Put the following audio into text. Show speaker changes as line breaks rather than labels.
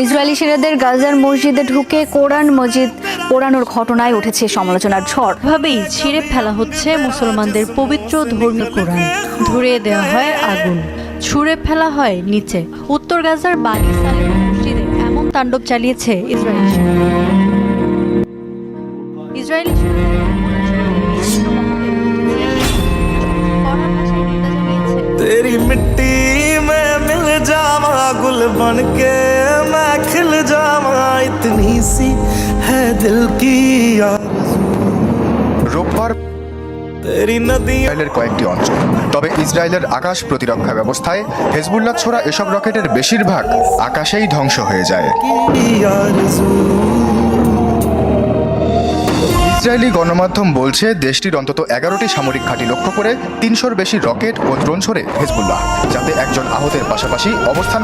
Israeli সেনাদের গাজার মসজিদে ঢুকে কোরআন মজিদ পোড়ানোর ঘটনায় উঠেছে সমালোচনার ঝড়।
ভাবেই ছিঁড়ে ফেলা হচ্ছে মুসলমানদের পবিত্র ধর্মীয় কোরআন, ধরিয়ে দেওয়া হয় আগুন, ছুঁড়ে ফেলা হয় নিচে। উত্তর গাজার বানি সালেহ মসজিদে এমন তাণ্ডব চালিয়েছে ইসরায়েলি সেনারা। ইসরায়েলি
तेरी मिट्टी में मिल जावा गुल बन के मैं खिल जावा इतनी सी है दिल की
রোববার
तेरी नदी
ইসরায়েলের কয়েকটি অঞ্চল, তবে ইসরায়েলের আকাশ প্রতিরক্ষা ব্যবস্থায় হেজবুল্লাহ ছোড়া এসব রকেটের বেশিরভাগ আকাশেই ধ্বংস হয়ে যায়।
की आरज़ू
ইসরায়েলি গণমাধ্যম বলছে দেশটির অন্তত 11টি সামরিক ঘাঁটি লক্ষ্য করে 300-র বেশি রকেট ও ড্রোন ছোড়ে হেজবুল্লাহ, যাতে একজন আহতের পাশাপাশি অবস্থান